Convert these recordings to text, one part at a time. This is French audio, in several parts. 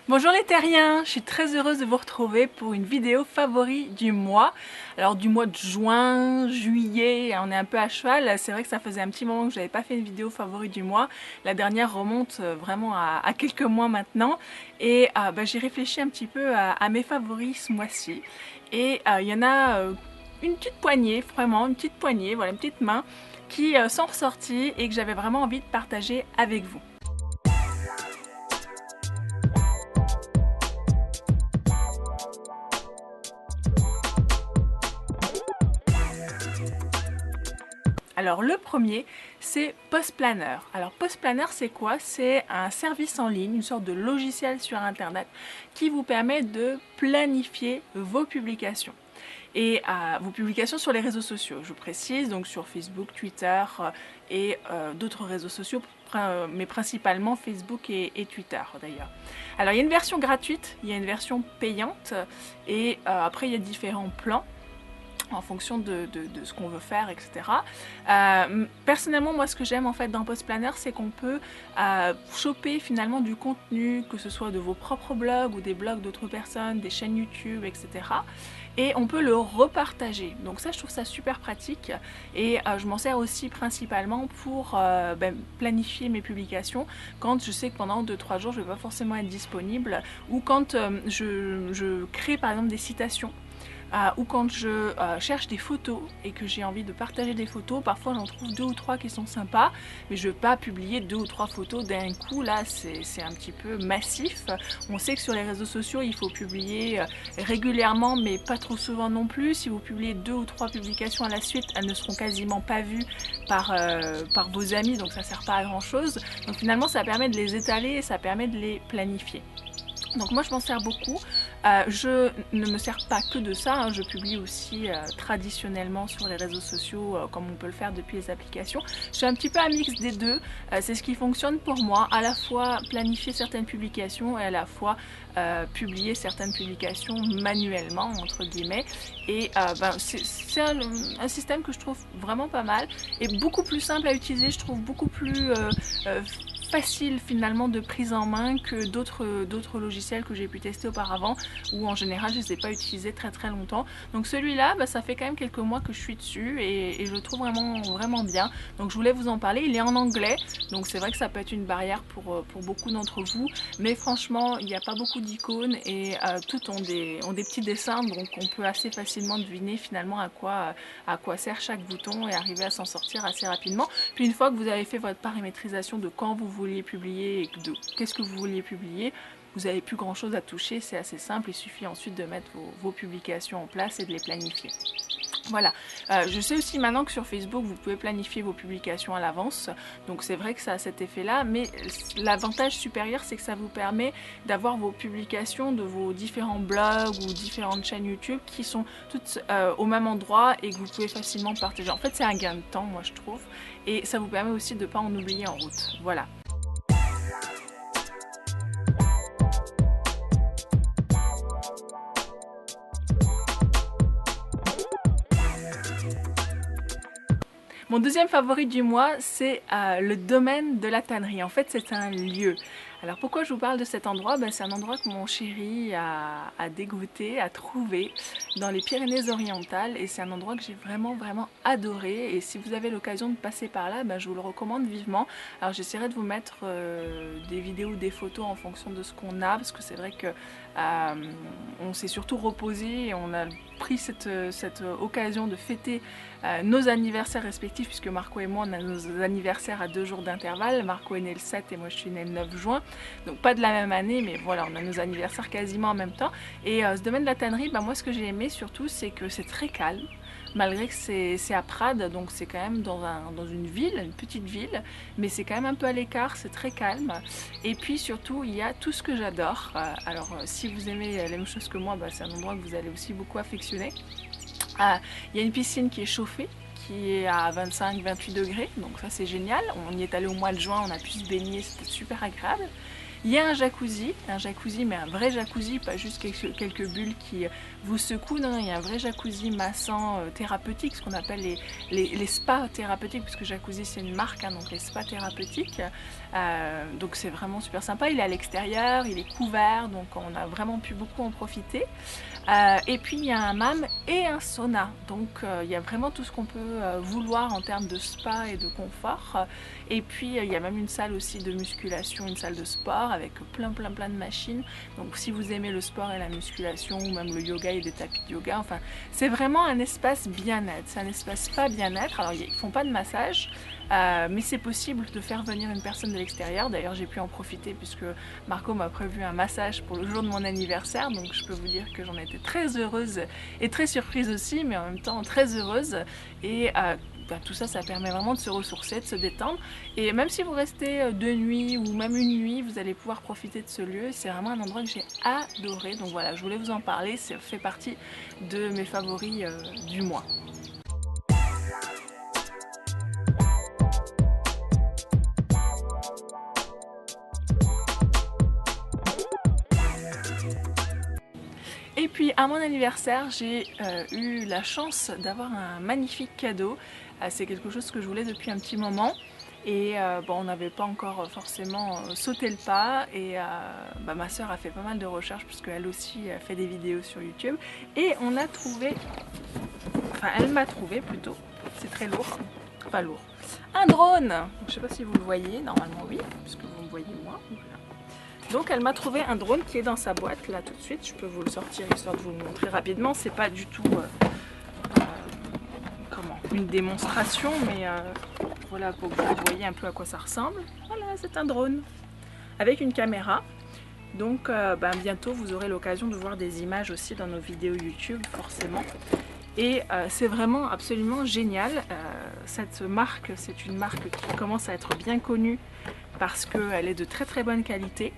Bonjour les terriens, je suis très heureuse de vous retrouver pour une vidéo favori du mois. Alors du mois de juin, juillet, on est un peu à cheval. C'est vrai que ça faisait un petit moment que je n'avais pas fait une vidéo favori du mois. La dernière remonte vraiment à quelques mois maintenant. Et j'ai réfléchi un petit peu à mes favoris ce mois-ci. Et il y en a une petite poignée, vraiment une petite poignée, voilà, une petite main qui sont ressorties et que j'avais vraiment envie de partager avec vous. Alors le premier, c'est PostPlanner. Alors PostPlanner, c'est quoi? C'est un service en ligne, une sorte de logiciel sur Internet qui vous permet de planifier vos publications. Et vos publications sur les réseaux sociaux, je vous précise, donc sur Facebook, Twitter et d'autres réseaux sociaux, mais principalement Facebook et Twitter d'ailleurs. Alors il y a une version gratuite, il y a une version payante et après il y a différents plans en fonction de ce qu'on veut faire, etc. Personnellement, moi, ce que j'aime en fait dans PostPlanner, c'est qu'on peut choper finalement du contenu, que ce soit de vos propres blogs ou des blogs d'autres personnes, des chaînes YouTube, etc. Et on peut le repartager. Donc ça, je trouve ça super pratique. Et je m'en sers aussi principalement pour planifier mes publications quand je sais que pendant 2-3 jours, je ne vais pas forcément être disponible ou quand je crée par exemple des citations. Ou quand je cherche des photos et que j'ai envie de partager des photos, parfois j'en trouve 2 ou 3 qui sont sympas, mais je ne vais pas publier 2 ou 3 photos d'un coup, là c'est un petit peu massif. On sait que sur les réseaux sociaux il faut publier régulièrement mais pas trop souvent non plus. Si vous publiez 2 ou 3 publications à la suite, elles ne seront quasiment pas vues par vos amis, donc ça ne sert pas à grand chose. Donc finalement ça permet de les étaler et ça permet de les planifier. Donc moi je m'en sers beaucoup, je ne me sers pas que de ça, hein. Je publie aussi traditionnellement sur les réseaux sociaux comme on peut le faire depuis les applications. Je fais un petit peu un mix des deux, c'est ce qui fonctionne pour moi, à la fois planifier certaines publications et à la fois publier certaines publications manuellement entre guillemets. Et c'est un système que je trouve vraiment pas mal et beaucoup plus simple à utiliser, je trouve beaucoup plus facile finalement de prise en main que d'autres logiciels que j'ai pu tester auparavant où en général je ne les ai pas utilisés très longtemps. Donc celui-là, ça fait quand même quelques mois que je suis dessus et je le trouve vraiment bien. Donc je voulais vous en parler. Il est en anglais, donc c'est vrai que ça peut être une barrière pour beaucoup d'entre vous, mais franchement il n'y a pas beaucoup d'icônes et toutes ont des petits dessins, donc on peut assez facilement deviner finalement à quoi sert chaque bouton et arriver à s'en sortir assez rapidement. Puis une fois que vous avez fait votre paramétrisation de quand vous vouliez publier et de qu'est-ce que vous vouliez publier, vous n'avez plus grand chose à toucher, c'est assez simple, il suffit ensuite de mettre vos publications en place et de les planifier. Voilà, je sais aussi maintenant que sur Facebook vous pouvez planifier vos publications à l'avance, donc c'est vrai que ça a cet effet là, mais l'avantage supérieur c'est que ça vous permet d'avoir vos publications de vos différents blogs ou différentes chaînes YouTube qui sont toutes au même endroit et que vous pouvez facilement partager. En fait c'est un gain de temps moi je trouve, et ça vous permet aussi de ne pas en oublier en route. Voilà. Mon deuxième favori du mois, c'est le domaine de la tannerie. En fait, c'est un lieu. Alors pourquoi je vous parle de cet endroit? C'est un endroit que mon chéri a dégoûté, a trouvé dans les Pyrénées-Orientales et c'est un endroit que j'ai vraiment adoré, et si vous avez l'occasion de passer par là, je vous le recommande vivement. Alors j'essaierai de vous mettre des vidéos ou des photos en fonction de ce qu'on a, parce que c'est vrai que on s'est surtout reposé et on a pris cette occasion de fêter nos anniversaires respectifs, puisque Marco et moi on a nos anniversaires à 2 jours d'intervalle. Marco est né le 7 et moi je suis née le 9 juin, donc pas de la même année, mais voilà, on a nos anniversaires quasiment en même temps. Et ce domaine de la tannerie, moi ce que j'ai aimé surtout c'est que c'est très calme, malgré que c'est à Prades, donc c'est quand même dans une ville, une petite ville, mais c'est quand même un peu à l'écart, c'est très calme. Et puis surtout il y a tout ce que j'adore. Alors si vous aimez les mêmes choses que moi, c'est un endroit que vous allez aussi beaucoup affectionner. Il y a une piscine qui est chauffée, qui est à 25-28 degrés, donc ça c'est génial. On y est allé au mois de juin, on a pu se baigner, c'était super agréable. Il y a un jacuzzi mais un vrai jacuzzi, pas juste quelques bulles qui vous secouent, non, il y a un vrai jacuzzi massant thérapeutique, ce qu'on appelle les spas thérapeutiques, puisque jacuzzi c'est une marque, hein, donc les spas thérapeutiques. Donc c'est vraiment super sympa, il est à l'extérieur, il est couvert, donc on a vraiment pu beaucoup en profiter. Et puis il y a un hammam et un sauna, donc il y a vraiment tout ce qu'on peut vouloir en termes de spa et de confort. Et puis il y a même une salle aussi de musculation, une salle de sport avec plein de machines. Donc si vous aimez le sport et la musculation ou même le yoga et des tapis de yoga, enfin c'est vraiment un espace bien-être, c'est un espace spa bien-être. Alors ils font pas de massage, mais c'est possible de faire venir une personne de l'extérieur. D'ailleurs j'ai pu en profiter puisque Marco m'a prévu un massage pour le jour de mon anniversaire, donc je peux vous dire que j'en étais très heureuse et très surprise aussi, mais en même temps très heureuse. Et tout ça, ça permet vraiment de se ressourcer, de se détendre. Et même si vous restez 2 nuits ou même une nuit, vous allez pouvoir profiter de ce lieu. C'est vraiment un endroit que j'ai adoré. Donc voilà, je voulais vous en parler. Ça fait partie de mes favoris du mois. Et puis à mon anniversaire, j'ai eu la chance d'avoir un magnifique cadeau. C'est quelque chose que je voulais depuis un petit moment. Et bon, on n'avait pas encore forcément sauté le pas. Et ma soeur a fait pas mal de recherches puisque elle aussi fait des vidéos sur YouTube. Et on a trouvé, enfin elle m'a trouvé plutôt, c'est très lourd, pas lourd, un drone. Je ne sais pas si vous le voyez, normalement oui, puisque vous me voyez moi. Voilà. Donc elle m'a trouvé un drone qui est dans sa boîte là tout de suite. Je peux vous le sortir histoire de vous le montrer rapidement. C'est pas du tout une démonstration, mais voilà, pour que vous voyez un peu à quoi ça ressemble. Voilà, c'est un drone avec une caméra. Donc bientôt vous aurez l'occasion de voir des images aussi dans nos vidéos YouTube forcément. Et c'est vraiment absolument génial. Cette marque, c'est une marque qui commence à être bien connue parce qu'elle est de très bonne qualité.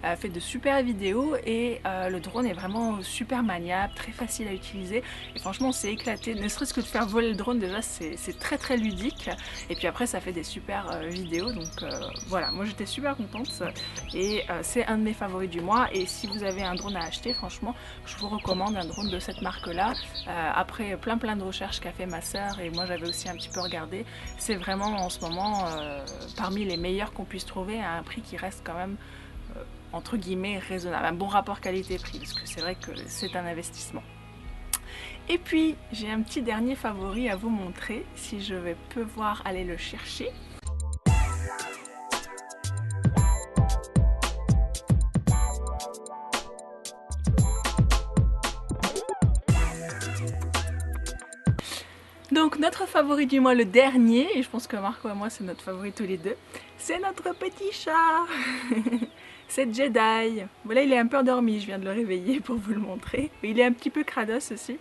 Elle fait de super vidéos et le drone est vraiment super maniable, très facile à utiliser. Et franchement, on s'est éclaté. Ne serait-ce que de faire voler le drone, déjà, c'est très ludique. Et puis après, ça fait des super vidéos. Donc voilà, moi j'étais super contente. Et c'est un de mes favoris du mois. Et si vous avez un drone à acheter, franchement, je vous recommande un drone de cette marque-là. Après plein de recherches qu'a fait ma soeur et moi j'avais aussi un petit peu regardé, c'est vraiment en ce moment parmi les meilleurs qu'on puisse trouver à un prix qui reste quand même entre guillemets raisonnable, un bon rapport qualité-prix, parce que c'est vrai que c'est un investissement. Et puis j'ai un petit dernier favori à vous montrer, si je vais pouvoir aller le chercher. Donc notre favori du mois, le dernier, et je pense que Marco et moi c'est notre favori tous les deux, c'est notre petit chat. C'est Jedi. Voilà, il est un peu endormi, je viens de le réveiller pour vous le montrer. Il est un petit peu crados aussi.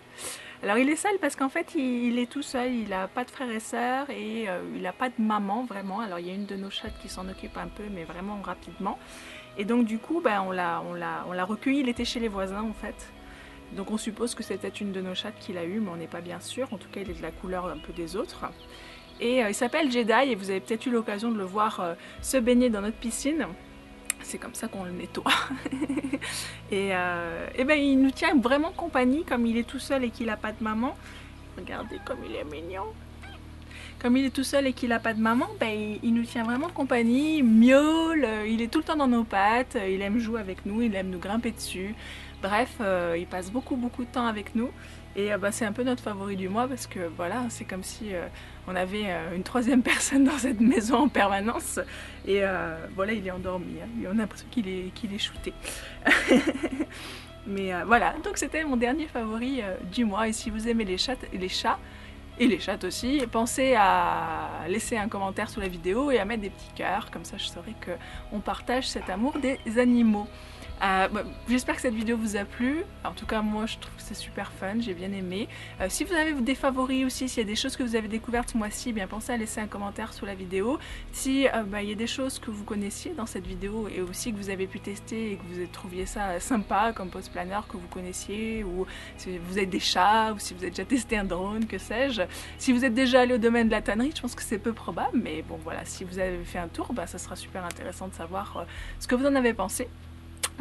Alors il est seul parce qu'en fait il est tout seul, il n'a pas de frères et sœurs et il n'a pas de maman vraiment. Alors il y a une de nos chattes qui s'en occupe un peu mais vraiment rapidement. Et donc du coup on l'a recueilli, il était chez les voisins en fait. Donc on suppose que c'était une de nos chattes qui l'a eu mais on n'est pas bien sûr. En tout cas il est de la couleur un peu des autres. Et il s'appelle Jedi et vous avez peut-être eu l'occasion de le voir se baigner dans notre piscine. C'est comme ça qu'on le nettoie. Et il nous tient vraiment compagnie comme il est tout seul et qu'il n'a pas de maman. Regardez comme il est mignon. Comme il est tout seul et qu'il n'a pas de maman, il nous tient vraiment compagnie, il miaule, il est tout le temps dans nos pattes, il aime jouer avec nous, il aime nous grimper dessus. Bref, il passe beaucoup de temps avec nous. Et c'est un peu notre favori du mois parce que voilà, c'est comme si on avait une troisième personne dans cette maison en permanence. Et voilà, il est endormi, hein. On a l'impression qu'il est shooté. Mais voilà, donc c'était mon dernier favori du mois. Et si vous aimez les chats et les chattes aussi, pensez à laisser un commentaire sous la vidéo et à mettre des petits cœurs. Comme ça, je saurai qu'on partage cet amour des animaux. J'espère que cette vidéo vous a plu. En tout cas, moi je trouve que c'est super fun, j'ai bien aimé. Si vous avez des favoris aussi, s'il y a des choses que vous avez découvertes ce mois-ci, bien pensez à laisser un commentaire sous la vidéo. Si il y a des choses que vous connaissiez dans cette vidéo et aussi que vous avez pu tester et que vous trouviez ça sympa comme Pause Planner, que vous connaissiez, ou si vous avez des chats, ou si vous avez déjà testé un drone, que sais-je. Si vous êtes déjà allé au domaine de la tannerie, je pense que c'est peu probable, mais bon voilà, si vous avez fait un tour, ça sera super intéressant de savoir ce que vous en avez pensé.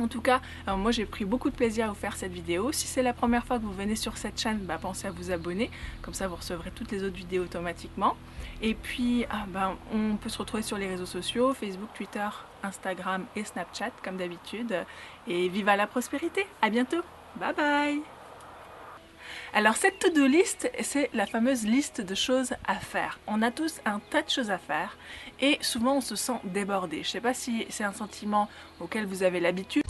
En tout cas, moi j'ai pris beaucoup de plaisir à vous faire cette vidéo. Si c'est la première fois que vous venez sur cette chaîne, pensez à vous abonner, comme ça vous recevrez toutes les autres vidéos automatiquement. Et puis, on peut se retrouver sur les réseaux sociaux, Facebook, Twitter, Instagram et Snapchat comme d'habitude. Et vive la prospérité, à bientôt, bye bye. Alors cette to-do list, c'est la fameuse liste de choses à faire. On a tous un tas de choses à faire et souvent on se sent débordé. Je ne sais pas si c'est un sentiment auquel vous avez l'habitude.